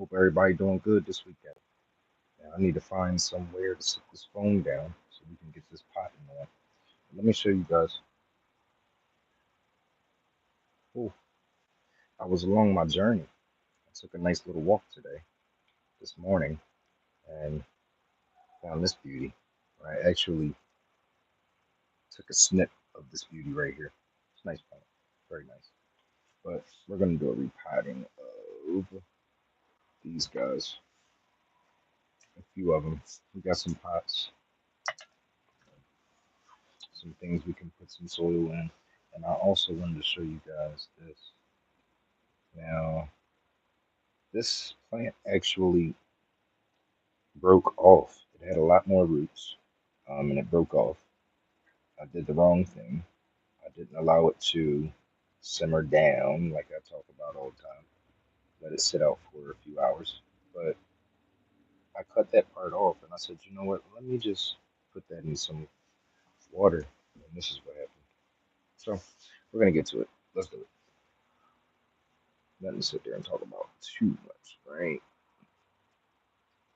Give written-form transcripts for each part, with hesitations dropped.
Hope everybody doing good this weekend. Now, I need to find somewhere to sit this phone down so we can get this potting on. Let me show you guys. Oh, I was along my journey. I took a nice little walk today, this morning, and found this beauty. I actually took a snip of this beauty right here. It's a nice plant, very nice. But we're gonna do a repotting of these guys, a few of them. We got some pots, some things we can put some soil in, and I also wanted to show you guys this. Now, this plant actually broke off. It had a lot more roots, and it broke off. I did the wrong thing. I didn't allow it to simmer down like I talk about all the time. Let it sit out for a few hours. But I cut that part off and I said, you know what? Let me just put that in some water. And this is what happened. So we're going to get to it. Let's do it. Nothing to sit there and talk about too much, right?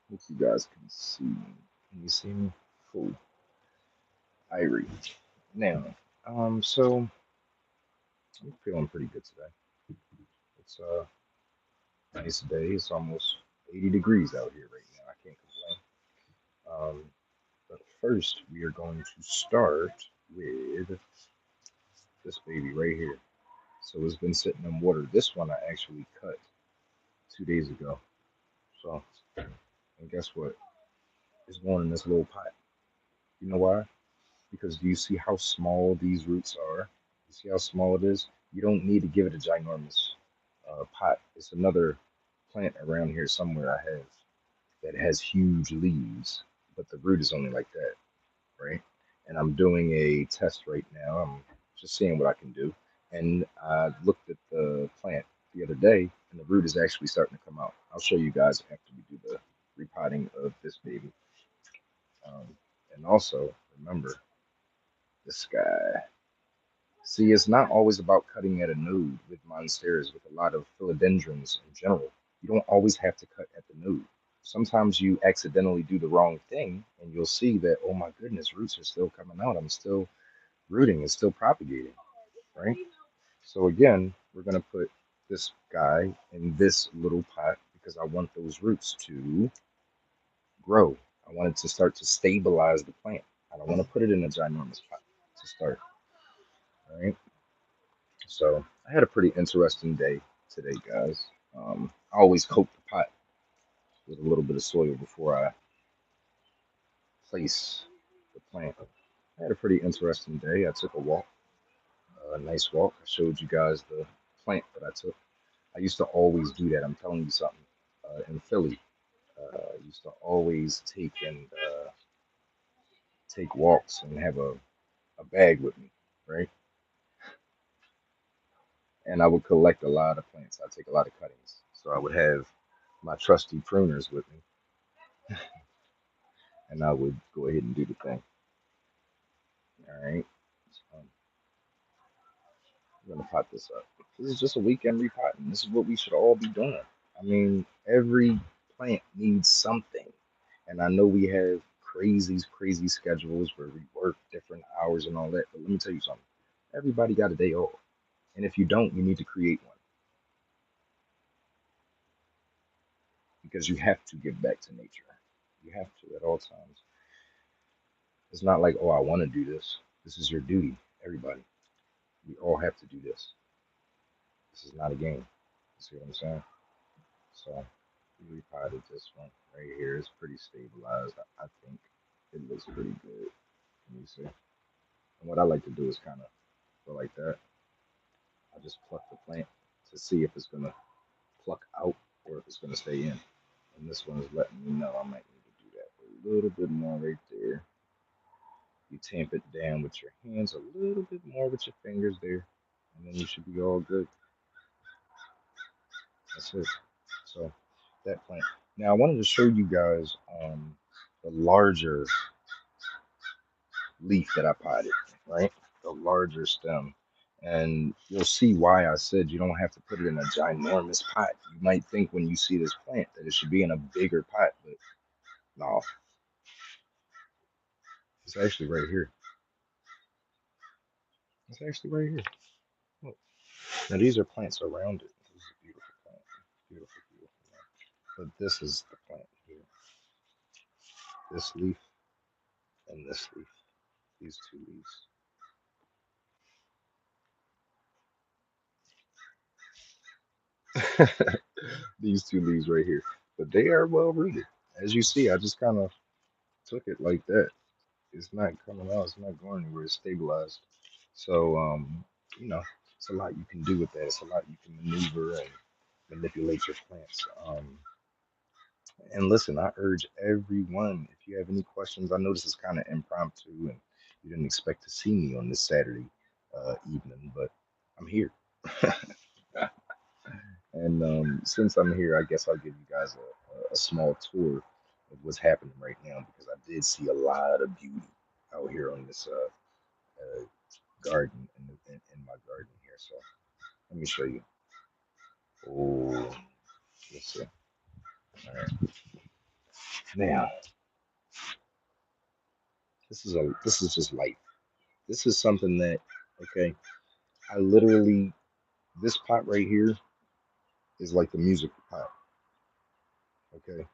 Hope you guys can see me. Can you see me? Cool. Irie. Now, so I'm feeling pretty good today. It's a nice day. It's almost 80 degrees out here right now. I can't complain. But first, we are going to start with this baby right here. So it's been sitting in water. This one I actually cut 2 days ago. So, and guess what? It's going in this little pot. You know why? Because do you see how small these roots are? You see how small it is? You don't need to give it a ginormous pot. It's another plant around here somewhere I have that has huge leaves, but the root is only like that, right? And I'm doing a test right now. I'm just seeing what I can do. And I looked at the plant the other day, and the root is actually starting to come out. I'll show you guys after we do the repotting of this baby. Um, and also, remember, this guy. See, it's not always about cutting at a node with monsteras, with a lot of philodendrons in general. You don't always have to cut at the node. Sometimes you accidentally do the wrong thing, and you'll see that, oh my goodness, roots are still coming out. I'm still rooting, it's still propagating, right? So, again, we're going to put this guy in this little pot because I want those roots to grow. I want it to start to stabilize the plant. I don't want to put it in a ginormous pot to start, all right? So I had a pretty interesting day today, guys. I always coat the pot with a little bit of soil before I place the plant. I had a pretty interesting day. I took a walk, a nice walk. I showed you guys the plant that I took. I used to always do that. I'm telling you something. In Philly, I used to always take walks and have a bag with me, right? And I would collect a lot of plants. I take a lot of cuttings, so I would have my trusty pruners with me, and I would go ahead and do the thing. All right. Um, I'm gonna pot this up. This is just a weekend repotting. This is what we should all be doing. I mean, every plant needs something, and I know we have crazy schedules where we work different hours and all that. But let me tell you something. Everybody got a day off, and if you don't, you need to create one because you have to give back to nature. You have to at all times. It's not like, oh, I want to do this. This is your duty, everybody. We all have to do this. This is not a game. You see what I'm saying? So we repotted this one right here. It's pretty stabilized. I think it looks pretty good. Let me see. And what I like to do is kind of go like that. I just pluck the plant to see if it's gonna pluck out or if it's gonna stay in. And this one is letting me know I might need to do that a little bit more right there. You tamp it down with your hands a little bit more with your fingers there, and then you should be all good. That's it. So that plant. Now I wanted to show you guys the larger leaf that I potted, right? The larger stem. And you'll see why I said you don't have to put it in a ginormous pot. You might think when you see this plant that it should be in a bigger pot, but no, it's actually right here. It's actually right here. Look. Now these are plants around it. This is a beautiful plant. Beautiful, beautiful plant. But this is the plant here. This leaf and this leaf. These two leaves. These two leaves right here. But they are well rooted. As you see, I just kind of took it like that. It's not coming out. It's not going anywhere. It's stabilized. So, you know, it's a lot you can do with that. It's a lot you can maneuver and manipulate your plants. And listen, I urge everyone, if you have any questions, I know this is kind of impromptu and you didn't expect to see me on this Saturday evening, but I'm here. And since I'm here, I guess I'll give you guys a small tour of what's happening right now because I did see a lot of beauty out here on this garden in my garden here. So let me show you. Oh, let's see. All right, now this is just life. This is something that okay. I literally this pot right here is like the musical pot. Okay,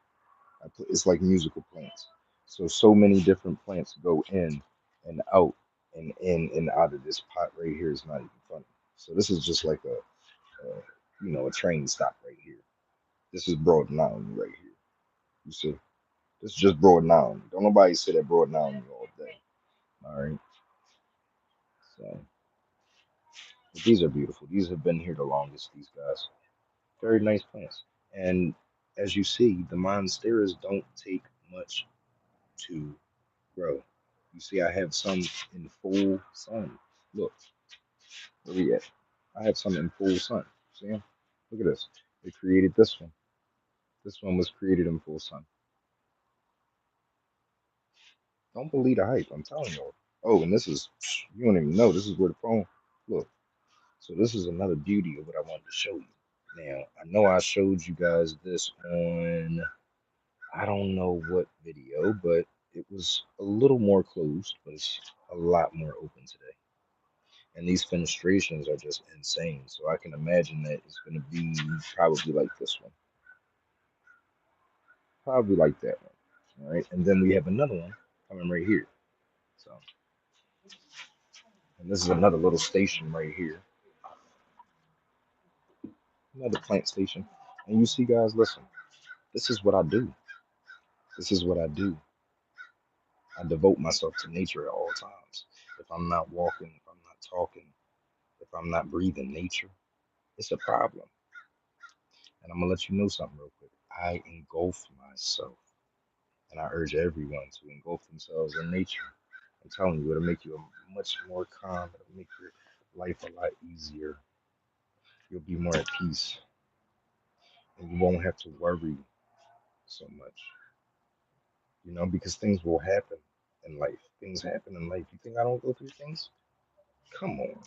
it's like musical plants. So many different plants go in and out and in and out of this pot right here is not even funny. So this is just like a train stop right here. This is Broad Mountain right here. You see, this is just Broad Mountain. Don't nobody sit at Broad Mountain all day. All right. So but these are beautiful. These have been here the longest. These guys, very nice plants. And as you see, the monsteras don't take much to grow. You see, I have some in full sun. Look, where we at? I have some in full sun. See 'em? Look at this. They created this one. This one was created in full sun. Don't believe the hype. I'm telling you. Oh, and this is, you don't even know. This is where the phone, look. So this is another beauty of what I wanted to show you. Now, I know I showed you guys this on, I don't know what video, but it was a little more closed, but it's a lot more open today. And these fenestrations are just insane. So I can imagine that it's going to be probably like this one, probably like that one. All right, and then we have another one coming right here. So, and this is another little station right here, another plant station. And you see, guys, listen, this is what I do. This is what I do. I devote myself to nature at all times. If I'm not walking, if I'm not talking, if I'm not breathing nature, it's a problem. And I'm gonna let you know something real quick. I engulf myself. And I urge everyone to engulf themselves in nature. I'm telling you, it'll make you a much more calm. It'll make your life a lot easier. You'll be more at peace, and you won't have to worry so much. Because things will happen in life. Things happen in life. You think I don't go through things? Come on,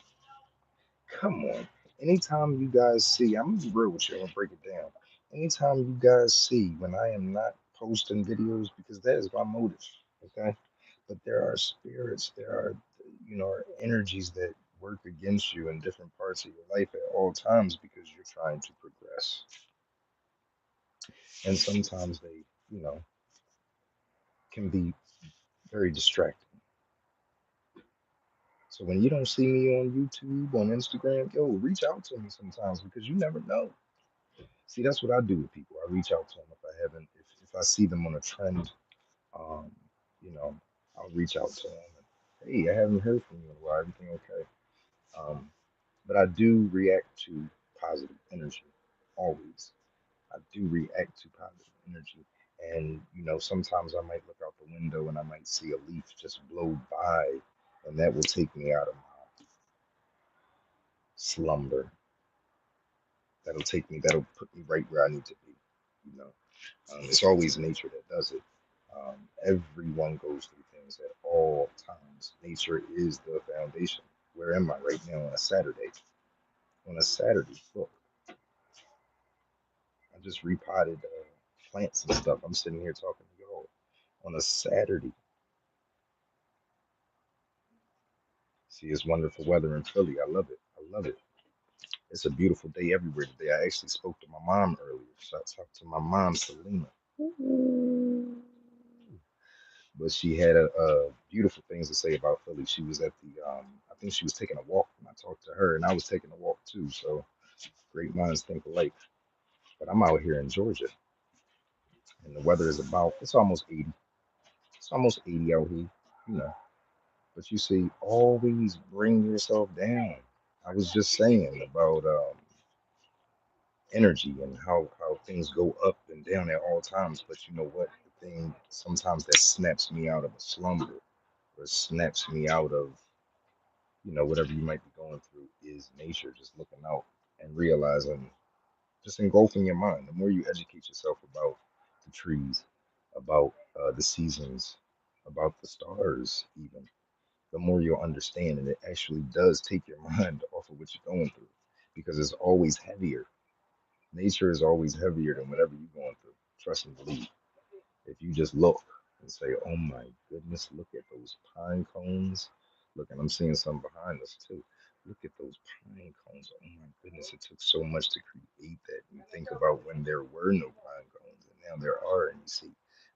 come on. Anytime you guys see, I'm gonna be real with you. I'm gonna break it down. Anytime you guys see when I am not posting videos, because that is my motive. Okay. But there are spirits, there are, energies that work against you in different parts of your life at all times because you're trying to progress. And sometimes they, you know, can be very distracting. So when you don't see me on YouTube, on Instagram, yo, reach out to me sometimes because you never know. See, that's what I do with people. I reach out to them if I haven't, if I see them on a trend, um, you know, I'll reach out to them. And, hey, I haven't heard from you in a while. Everything okay? Um, but I do react to positive energy always. I do react to positive energy. And, sometimes I might look out the window and I might see a leaf just blow by, and that will take me out of my slumber. That'll put me right where I need to be. You know, it's always nature that does it. Everyone goes through things at all times. Nature is the foundation. Where am I right now on a Saturday? On a Saturday, look, I just repotted plants and stuff. I'm sitting here talking to y'all on a Saturday. See, it's wonderful weather in Philly. I love it. I love it. It's a beautiful day everywhere today. I actually spoke to my mom earlier. Shouts out to my mom, Selena. Ooh. But she had beautiful things to say about Philly. She was at the, I think she was taking a walk, and I talked to her, and I was taking a walk too. So great minds think alike. But I'm out here in Georgia, and the weather is it's almost 80. It's almost 80 out here, you know. But you see, always bring yourself down. I was just saying about energy and how things go up and down at all times. But you know what? The thing sometimes that snaps me out of a slumber or snaps me out of, whatever you might be going through is nature, just looking out and realizing, just engulfing your mind. The more you educate yourself about the trees, about the seasons, about the stars, even, the more you'll understand. And it actually does take your mind off of what you're going through because it's always heavier. Nature is always heavier than whatever you're going through. Trust and believe. If you just look and say, "Oh my goodness, look at those pine cones." Look, and I'm seeing some behind us too. Look at those pine cones. Oh my goodness, it took so much to create that. You think about when there were no pine cones, and now there are, and you see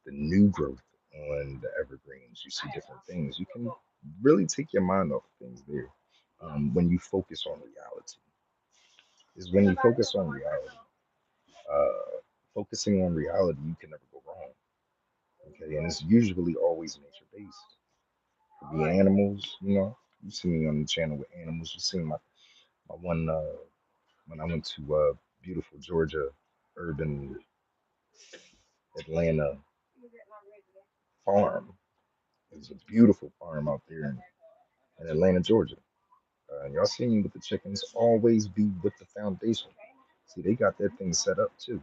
the new growth on the evergreens. You see different things. You can really take your mind off things there when you focus on reality. Is when you focus on reality. Focusing on reality, you can never go wrong. Okay, and it's usually always nature based. Could be animals, You see me on the channel with animals. You see my one when I went to beautiful Georgia, urban Atlanta farm. It was a beautiful farm out there in Atlanta, Georgia. And y'all see me with the chickens. Always be with the foundation. See, they got that thing set up too.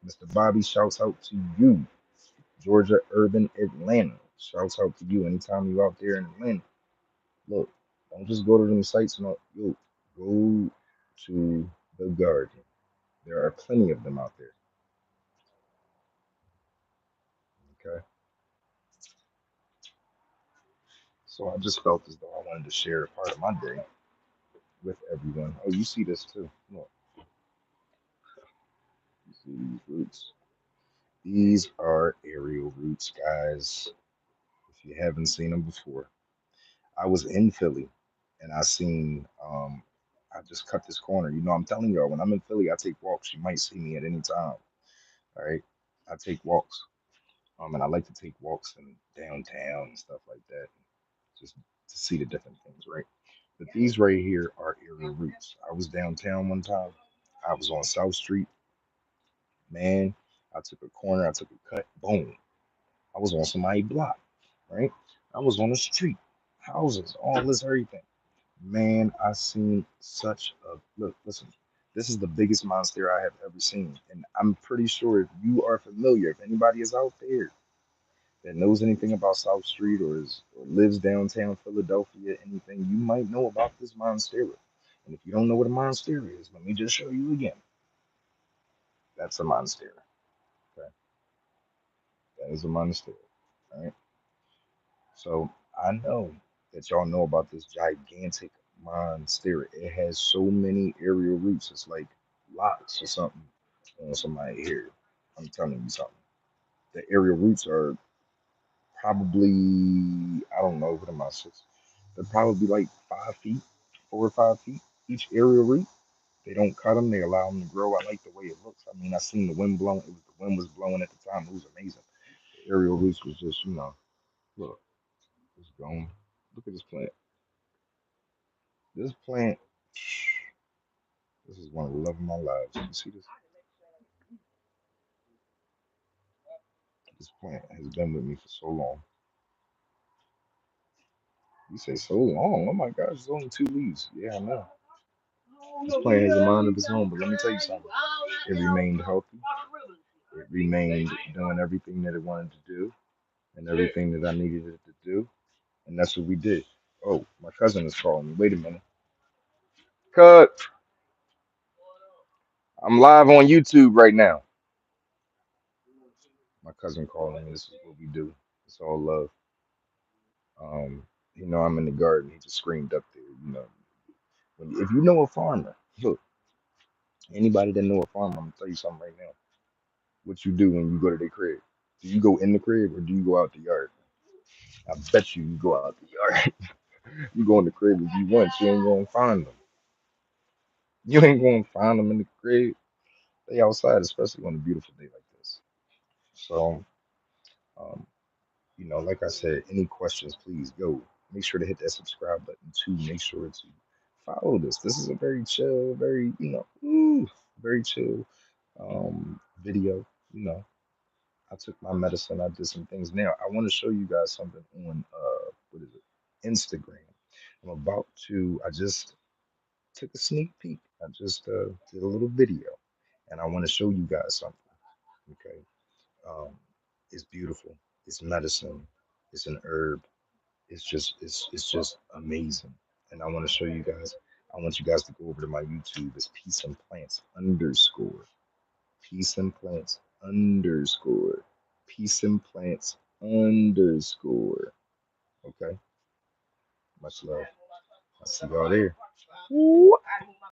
Mr. Bobby shouts out to you, Georgia, urban Atlanta. Shouts out to you anytime you out there in Atlanta. Look, don't just go to them sites. No, yo, go to the garden. There are plenty of them out there. Okay, so I just felt as though I wanted to share a part of my day with everyone. Oh, you see this too? Look, you see these roots. These are aerial roots, guys. If you haven't seen them before, I was in Philly, and I seen. I just cut this corner. I'm telling y'all, when I'm in Philly, I take walks. You might see me at any time. All right, I take walks. And I like to take walks in downtown and stuff like that, just to see the different things, right? But these right here are area roots. I was downtown one time. I was on South Street, man. I took a corner, I took a cut, boom. I was on somebody's block, right? I was on the street, houses, all this, everything. Man, I seen such a look. Listen, this is the biggest monster I have ever seen, and I'm pretty sure if you are familiar, if anybody is out there that knows anything about South Street or lives downtown Philadelphia, anything, you might know about this monstera. And if you don't know what a monstera is, let me just show you again. That's a monstera. Okay, that is a monstera. All right. So I know that y'all know about this gigantic monstera. It has so many aerial roots. It's like locks or something on somebody here. I'm telling you something. The aerial roots are probably, I don't know, what am I, six? They're probably like 5 feet, 4 or 5 feet each aerial root. They don't cut them, they allow them to grow. I like the way it looks. I mean, I seen the wind blowing, the wind was blowing at the time. It was amazing. The aerial roots was just, look, it's going. Look at this plant. This plant, this is one of the love of my lives. You see this? This plant has been with me for so long. You say so long? Oh my gosh, it's only 2 leaves. Yeah, I know. This plant has a mind of its own, but let me tell you something. It remained healthy. It remained doing everything that it wanted to do and everything that I needed it to do. And that's what we did. Oh, my cousin is calling me. Wait a minute. Cut. I'm live on YouTube right now. My cousin calling me. This is what we do. It's all love. I'm in the garden. He just screamed up there. If you know a farmer, look, anybody that know a farmer, I'm gonna tell you something right now. What you do when you go to their crib? Do you go in the crib or do you go out the yard? I bet you go out the yard. You go in the crib if you want. You ain't gonna find them. You ain't gonna find them in the crib. They outside, especially on a beautiful day like this. So, um, like I said, any questions, please go. Make sure to hit that subscribe button too. Make sure to follow this. This is a very chill, very, very chill video. You know, I took my medicine, I did some things. Now, I want to show you guys something on, what is it? Instagram. I just took a sneak peek. I just did a little video and I want to show you guys something. Okay. Um, it's beautiful. It's medicine. It's an herb. It's just amazing. And I want to show you guys. I want you guys to go over to my YouTube. It's Peace and Plants underscore. Peace and Plants underscore. Peace and Plants underscore. Okay. Much love. I'll see y'all there.